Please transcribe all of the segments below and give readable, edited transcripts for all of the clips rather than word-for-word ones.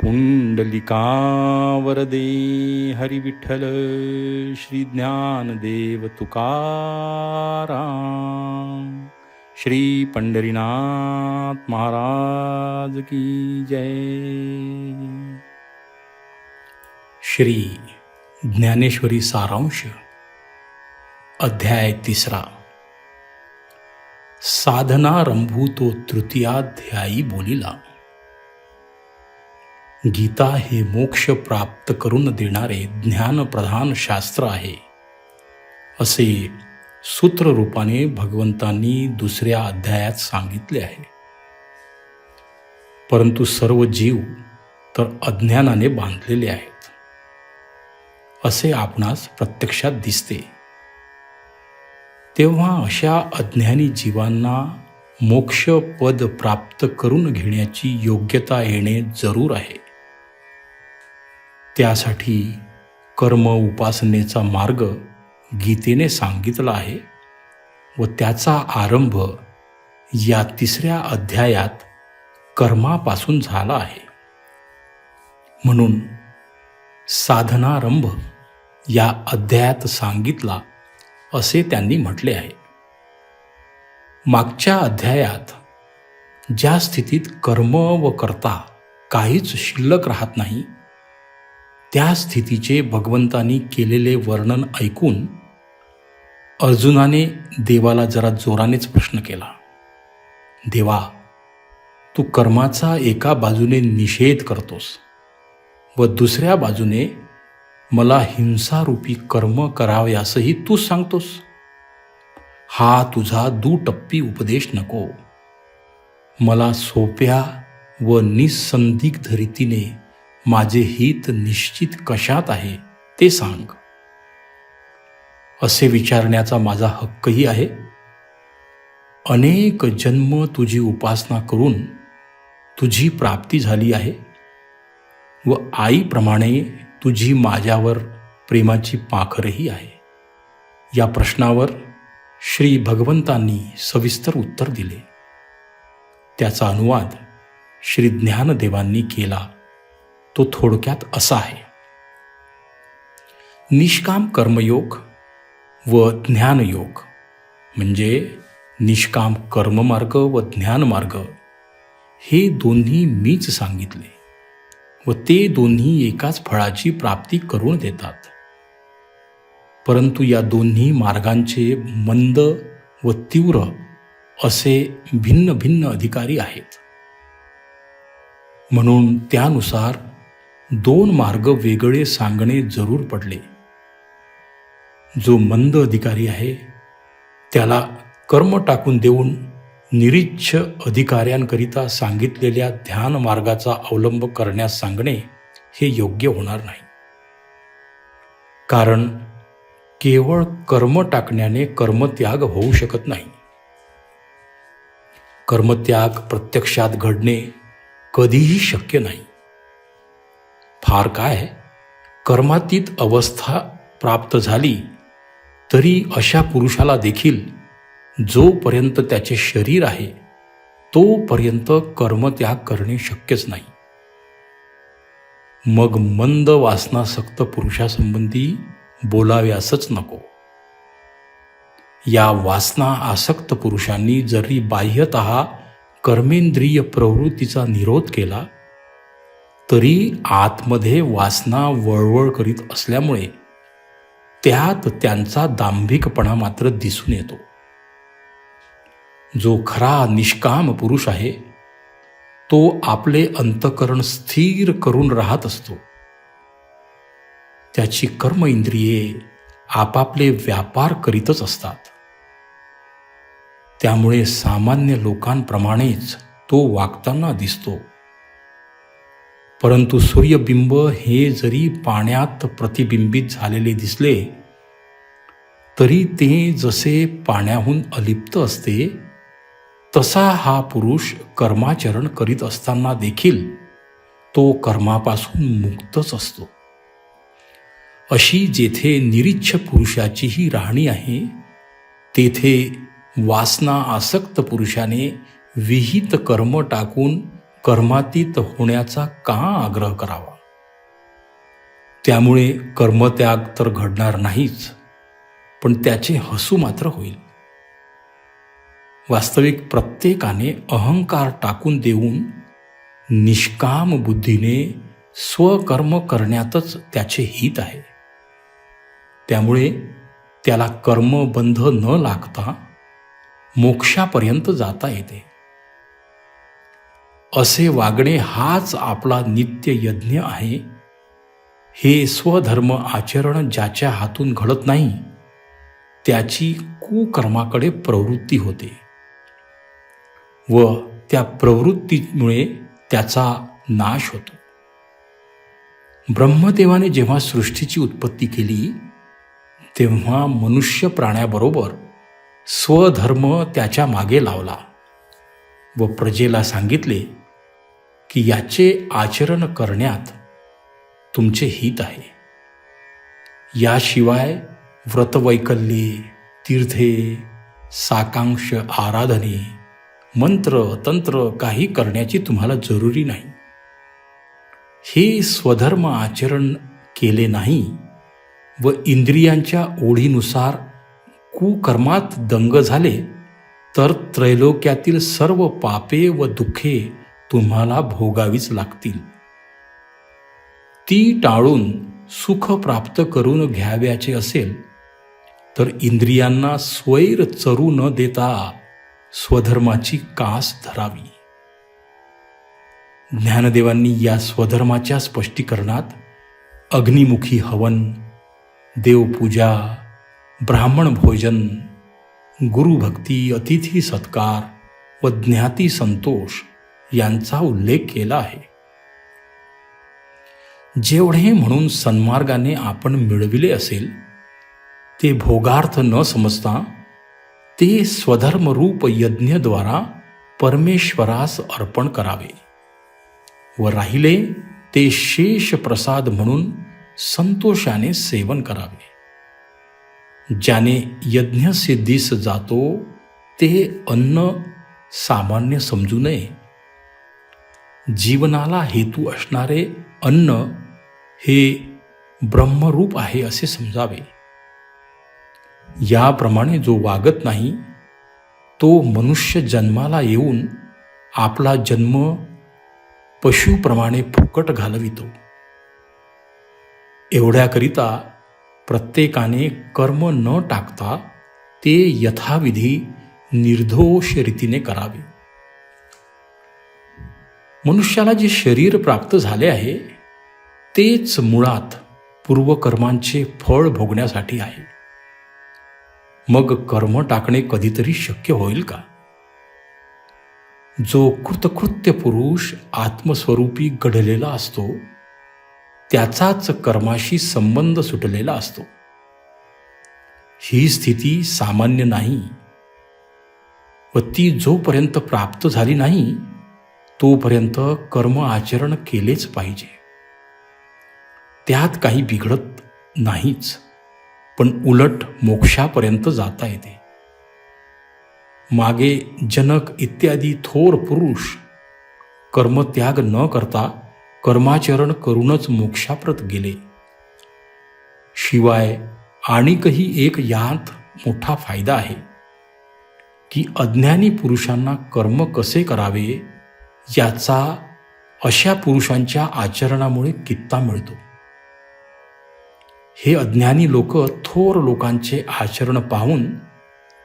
पुंडलिकावरदे हरी विठ्ठल श्री ज्ञानदेव तुकाराम श्री पंढरीनाथ महाराज की जय। श्री ज्ञानेश्वरी सारांश अध्याय 3 साधनारंभू तो तृतीयाध्यायी बोलिला। गीता हे मोक्ष प्राप्त करून देणारे ज्ञानप्रधान शास्त्र आहे असे सूत्ररूपाने भगवंतांनी 2ऱ्या अध्यायात सांगितले आहे। परंतु सर्व जीव तर अज्ञानाने बांधलेले आहेत असे आपणास प्रत्यक्षात दिसते। तेव्हा अशा अज्ञानी जीवांना मोक्ष पद प्राप्त करून घेण्याची योग्यता येणे जरूर आहे। त्यासाठी कर्म उपासनेचा मार्ग गीतेने सांगितला आहे व त्याचा आरंभ या 3ऱ्या अध्यायात कर्मापासून झाला आहे। म्हणून साधनारंभ या अध्यायात सांगितला असे त्यांनी म्हटले आहे। मागच्या अध्यायात ज्या स्थितीत कर्म व कर्ता काहीच शिल्लक राहत नाही त्या स्थितीचे भगवंतांनी केलेले वर्णन ऐकून अर्जुनाने देवाला जरा जोरानेच प्रश्न केला, देवा, तू कर्माचा एका बाजूने निषेध करतोस व दुसऱ्या बाजूने मला हिंसारूपी कर्म करावयासही तू सांगतोस। हा तुझा दुटप्पी उपदेश नको। मला सोप्या व निसंदिग्ध रीतीने माझे हित निश्चित कशात आहे ते सांग। असे विचारण्याचा माझा हक्कही आहे। अनेक जन्म तुझी उपासना करून तुझी प्राप्ती झाली आहे व आईप्रमाणे तुझी माझ्यावर प्रेमाची पाखरही आहे। या प्रश्नावर श्री भगवंतांनी सविस्तर उत्तर दिले। त्याचा अनुवाद श्री ज्ञानदेवांनी केला। तो थोडक्यात असा आहे। निष्काम कर्मयोग व ज्ञानयोग म्हणजे निष्काम कर्ममार्ग व ज्ञानमार्ग हे दोन्ही मीच सांगितले व ते दोन्ही एकाच फळाची प्राप्ती करून देतात। परंतु या दोन्ही मार्गांचे मंद व तीव्र असे भिन्न भिन्न अधिकारी आहेत। म्हणून त्यानुसार 2 मार्ग वेगळे सांगणे जरूर पडले। जो मंद अधिकारी आहे त्याला कर्म टाकून देऊन निरीच्छ अधिकाऱ्यांकरिता सांगितलेल्या ध्यान मार्गाचा अवलंब करण्यास सांगणे हे योग्य होणार नाही। कारण केवळ कर्म टाकण्याने कर्मत्याग होऊ शकत नाही। कर्मत्याग प्रत्यक्षात घडणे कधीही शक्य नाही। फार काय, कर्मातीत अवस्था प्राप्त झाली तरी अशा पुरुषाला देखील जोपर्यंत त्याचे शरीर आहे तोपर्यंत कर्मत्याग करणे शक्यच नाही। मग मंद वासनासक्त पुरुषासंबंधी बोलाव्यासच नको। या वासना आसक्त पुरुषांनी जरी बाह्यतः कर्मेंद्रिय प्रवृत्तीचा निरोध केला तरी आतमध्ये वासना वळवळ करीत असल्यामुळे त्यात त्यांचा दांभिकपणा मात्र दिसून येतो। जो खरा निष्काम पुरुष आहे तो आपले अंतःकरण स्थिर करून राहत असतो। त्याची कर्म इंद्रिये आपापले व्यापार करीतच असतात। त्यामुळे सामान्य लोकांप्रमाणेच तो वागताना दिसतो। परंतु सूर्यबिंब हे जरी पाण्यात प्रतिबिंबित झालेले दिसले तरी ते जसे पाण्याहून अलिप्त असते तसा हा पुरुष कर्माचरण करीत असताना देखील तो कर्मापासून मुक्तच असतो। अशी जेथे निरीच्छ पुरुषाचीही राहणी आहे तेथे वासना आसक्त पुरुषाने विहित कर्म टाकून कर्मातीत होण्याचा का आग्रह करावा? त्यामुळे कर्मत्याग तर घडणार नाहीच, पण त्याचे हसू मात्र होईल. वास्तविक प्रत्येकाने अहंकार टाकून देऊन निष्काम बुद्धीने स्वकर्म करण्यातच त्याचे हित आहे. त्यामुळे त्याला कर्मबंध न लागता मोक्षापर्यंत जाता येते. असे वागणे हाच आपला नित्य यज्ञ आहे. हे स्वधर्म आचरण ज्याच्या हातून घडत नाही त्याची कुकर्माकडे प्रवृत्ती होते व त्या प्रवृत्तीमुळे त्याचा नाश होतो. ब्रह्मदेवाने जेव्हा सृष्टीची उत्पत्ती केली तेव्हा मनुष्य प्राण्याबरोबर स्वधर्म त्याच्या मागे लावला व प्रजेला सांगितले की याचे आचरण करण्यात तुमचे हित आहे. याशिवाय व्रतवैकल्ये, तीर्थे, साकांक्ष आराधने, मंत्र तंत्र काही करण्याची तुम्हाला जरुरी नाही. हे स्वधर्म आचरण केले नाही व इंद्रियांच्या ओढीनुसार कुकर्मात दंग झाले तर त्रैलोक्यातील सर्व पापे व दुःखे तुम्हाला भोगावीच लागतील. ती टाळून सुख प्राप्त करून घ्यावयाचे असेल तर इंद्रियांना स्वैर चरू न देता स्वधर्माची कास धरावी. ज्ञानदेवांनी या स्वधर्माच्या स्पष्टीकरणात अग्निमुखी हवन, देवपूजा, ब्राह्मण भोजन, गुरुभक्ती, अतिथी सत्कार व ज्ञाती संतोष यांचा उल्लेख केला आहे. जेवढे म्हणून सन्मार्गाने आपण मिळविले असेल ते भोगार्थ न समजता ते स्वधर्मरूप यज्ञद्वारा परमेश्वरास अर्पण करावे व राहिले ते शेष प्रसाद म्हणून संतोषाने सेवन करावे. ज्याने यज्ञसिद्धीस जातो ते अन्न सामान्य समजू नये. जीवनाला हेतू असणारे अन्न हे ब्रह्मरूप आहे असे समजावे. याप्रमाणे जो वागत नाही तो मनुष्य जन्माला येऊन आपला जन्म पशुप्रमाणे फुकट घालवितो. एवढ्याकरिता प्रत्येकाने कर्म न टाकता ते यथाविधी निर्दोष रीतीने करावे. मनुष्याला जे शरीर प्राप्त झाले आहे तेच मुळात पूर्वकर्मांचे फळ भोगण्यासाठी आहे. मग कर्म टाकणे कधीतरी शक्य होईल का? जो कृतकृत्य पुरुष आत्मस्वरूपी घडलेला असतो त्याचाच कर्माशी संबंध सुटलेला असतो. ही स्थिती सामान्य नाही व ती जोपर्यंत प्राप्त झाली नाही तोपर्यंत कर्म आचरण केलेच पाहिजे. त्यात काही बिघडत नाहीच, पण उलट मोक्षापर्यंत जाता येते. मागे जनक इत्यादी थोर पुरुष कर्मत्याग न करता कर्माचरण करूनच मोक्षाप्रत गेले. शिवाय आणिकही एक यात मोठा फायदा आहे की अज्ञानी पुरुषांना कर्म कसे करावे याचा अशा पुरुषांच्या आचरणामुळे कित्ता मिळतो. हे अज्ञानी लोक थोर लोकांचे आचरण पाहून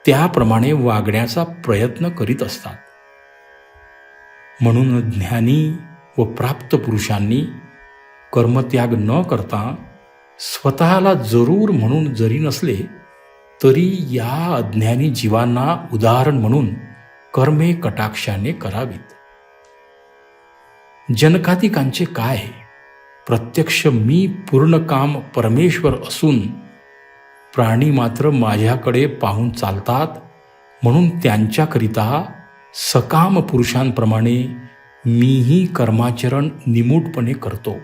त्याप्रमाणे वागण्याचा प्रयत्न करीत असतात. म्हणून ज्ञानी व प्राप्त पुरुषांनी कर्मत्याग न करता स्वतःला जरूर म्हणून जरी नसले तरी या अज्ञानी जीवांना उदाहरण म्हणून कर्मे कटाक्षाने करावीत. जनकादिकांचे काय? प्रत्यक्ष मी पूर्णकाम परमेश्वर असून प्राणी मात्र माझ्याकडे पाहून चालतात म्हणून त्यांच्याकरिता सकाम पुरुषांप्रमाणे मीही कर्माचरण निमूटपणे करतो.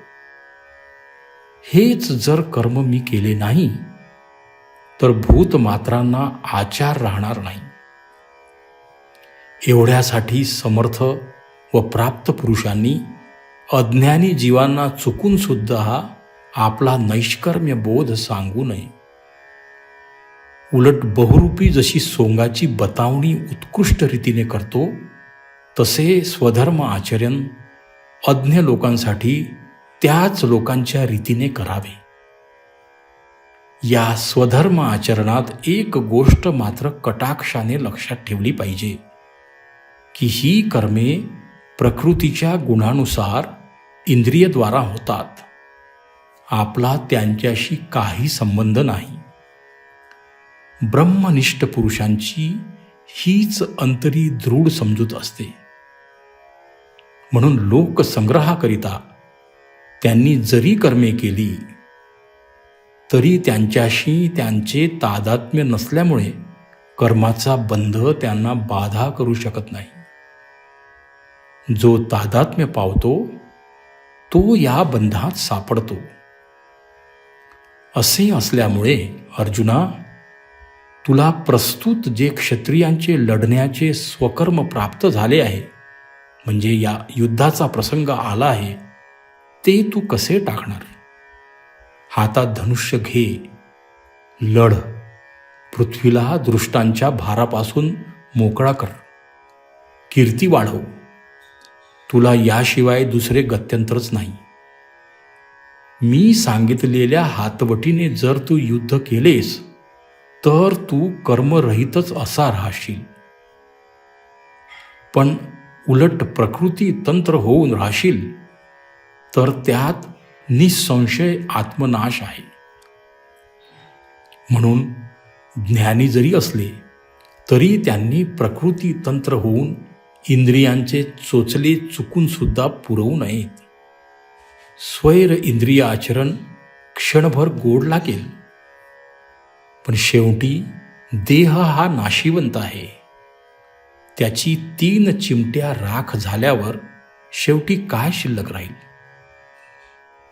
हेच जर कर्म मी केले नाही तर भूतमात्रांना आचार राहणार नाही. एवढ्यासाठी समर्थ व प्राप्त पुरुषांनी अज्ञानी जीवांना चुकून सुद्धा आपला नैष्कर्म्य बोध सांगू नये. उलट बहुरूपी जशी सोंगाची बतावणी उत्कृष्ट रीतीने करतो, तसे स्वधर्म आचरण अज्ञ लोकांसाठी त्याच लोकांच्या रीतीने करावे. या स्वधर्म आचरणात एक गोष्ट मात्र कटाक्षाने लक्षात ठेवली पाहिजे की ही कर्मे प्रकृतीच्या गुणानुसार इंद्रियद्वारा होतात. आपला त्यांच्याशी काही संबंध नाही. ब्रह्मनिष्ठ पुरुषांची हीच अंतरी दृढ समजूत असते. म्हणून लोकसंग्रहाकरिता त्यांनी जरी कर्मे केली तरी त्यांच्याशी त्यांचे तादात्म्य नसल्यामुळे कर्माचा बंध त्यांना बाधा करू शकत नाही. जो तादात्म्य पावतो तो या बंधात सापडतो. असे असल्यामुळे अर्जुना, तुला प्रस्तुत जे क्षत्रियांचे लढण्याचे स्वकर्म प्राप्त झाले आहे, म्हणजे या युद्धाचा प्रसंग आला आहे, ते तू कसे टाकणार? हातात धनुष्य घे, लढ, पृथ्वीला दृष्टांच्या भारापासून मोकळा कर, कीर्ती वाढव. तुला याशिवाय दुसरे गत्यंतरच नाही. मी सांगितलेल्या हातवटीने जर तू युद्ध केलेस तर तू कर्मरहितच असा राहशील. पण उलट प्रकृती तंत्र होऊन राहशील तर त्यात निसंशय आत्मनाश आहे. म्हणून ज्ञानी जरी असले तरी त्यांनी प्रकृती तंत्र होऊन इंद्रियांचे चोचले चुकून सुद्धा पुरवू नयेत. स्वैर इंद्रिय आचरण क्षणभर गोड लागेल, पण शेवटी देह हा नाशिवंत आहे. त्याची 3 चिमट्या राख झाल्यावर शेवटी काय शिल्लक राहील?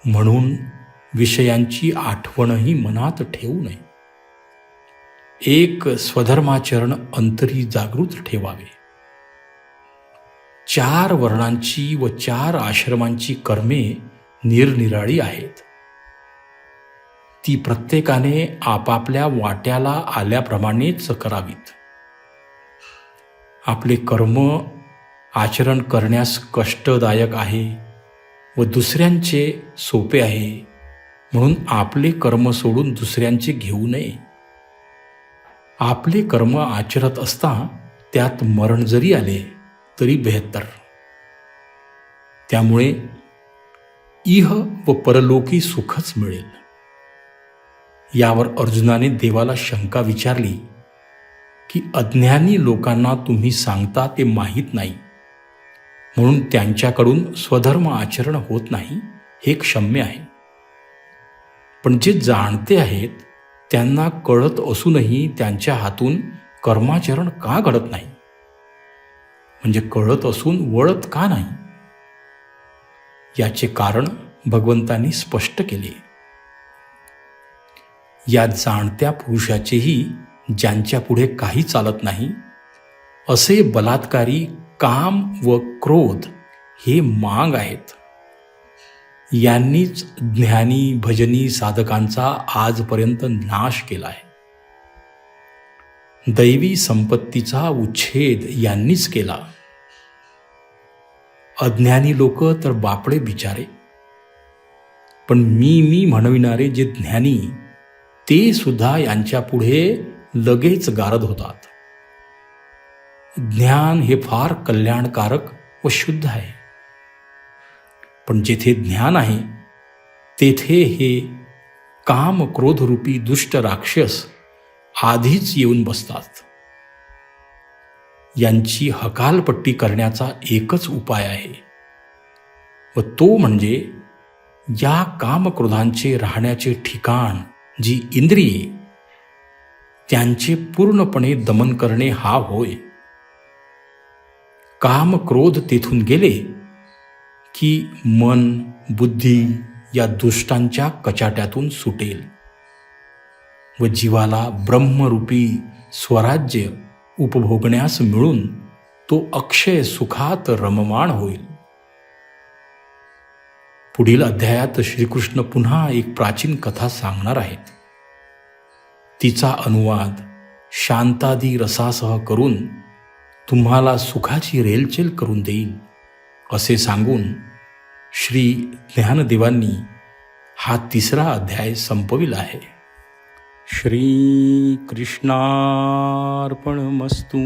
म्हणून विषयांची आठवणही मनात ठेवू नये. एक स्वधर्माचरण अंतरी जागृत ठेवावे. 4 वर्णांची व 4 आश्रमांची कर्मे निरनिराळी आहेत. ती प्रत्येकाने आपापल्या वाट्याला आल्याप्रमाणेच करावीत. आपले कर्म आचरण करण्यास कष्टदायक आहे व दुसऱ्यांचे सोपे आहे, म्हणून आपले कर्म सोडून दुसऱ्यांचे घेऊ नये. आपले कर्म आचरत असता त्यात मरण जरी आले तरी बेहत्तर. त्यामुळे इह व परलोकी सुखच मिळेल. यावर अर्जुनाने देवाला शंका विचारली की अज्ञानी लोकांना तुम्ही सांगता ते माहीत नाही, म्हणून त्यांच्याकडून स्वधर्म आचरण होत नाही, हे क्षम्य आहे. पण जे जाणते आहेत त्यांना कळत असूनही त्यांच्या हातून कर्माचरण का घडत नाही? म्हणजे कळत असून वळत का नाही? याचे कारण भगवंतांनी स्पष्ट केले. या जाणत्या पुरुषाचेही ज्यांच्या पुढे काही चालत नाही असे बलात्कारी काम व क्रोध हे मांग आहेत. यांनीच ज्ञानी भजनी साधकांचा आजपर्यंत नाश केला आहे. दैवी संपत्तीचा उच्छेद यांनीच केला. अज्ञानी लोक तर बापडे बिचारे, पण मी म्हणविणारे जे ज्ञानी ते सुद्धा यांच्या पुढे लगेच गारद होतात. ज्ञान हे फार कल्याणकारक व शुद्ध आहे, पण जेथे ज्ञान आहे तेथे हे काम क्रोधरूपी दुष्ट राक्षस आधीच येऊन बसतात. यांची हकालपट्टी करण्याचा एकच उपाय आहे व तो म्हणजे या कामक्रोधांचे राहण्याचे ठिकाण जी इंद्रिये त्यांचे पूर्णपणे दमन करणे हा होय. काम क्रोध तेथून गेले की मन बुद्धी या दुष्टांच्या कचाट्यातून सुटेल व जीवाला ब्रह्मरूपी स्वराज्य उपभोगण्यास मिळून तो अक्षय सुखात रममाण होईल. पुढील अध्यायात श्रीकृष्ण पुन्हा एक प्राचीन कथा सांगणार आहेत. तिचा अनुवाद शांतादी रसासह करून तुम्हाला सुखाची रेलचेल करून देईल असे सांगून श्री ज्ञानदेवांनी हा 3रा अध्याय संपविला आहे. श्री कृष्णार्पणमस्तु.